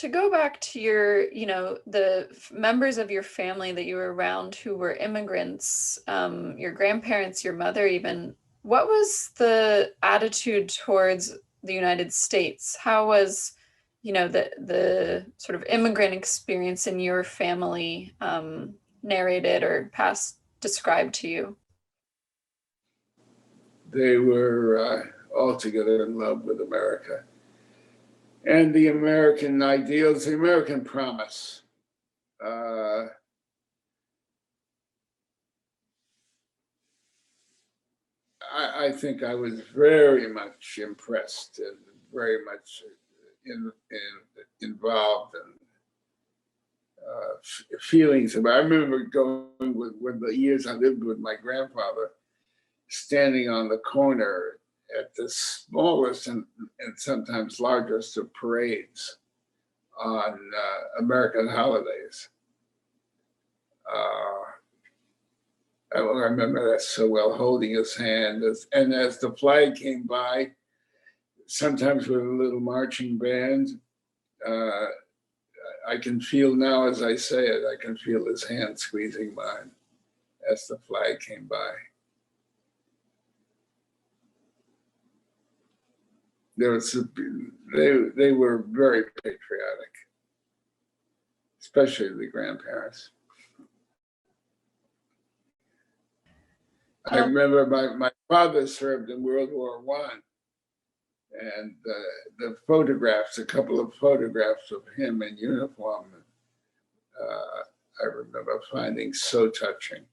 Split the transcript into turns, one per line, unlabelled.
to go back to your, the members of your family that you were around who were immigrants, your grandparents, your mother even, what was the attitude towards the United States? How was, the sort of immigrant experience in your family narrated or passed, described to you?
They were altogether in love with America and the American ideals, the American promise. I think I was very much impressed and very much involved in feelings about. I remember going with the years I lived with my grandfather, standing on the corner at the smallest and sometimes largest of parades on American holidays. I remember that so well, holding his hand. And as the flag came by, sometimes with a little marching band, I can feel now as I say it, I can feel his hand squeezing mine as the flag came by. They were very patriotic, especially the grandparents. I remember my father served in World War I, and the photographs, a couple of photographs of him in uniform, I remember finding so touching.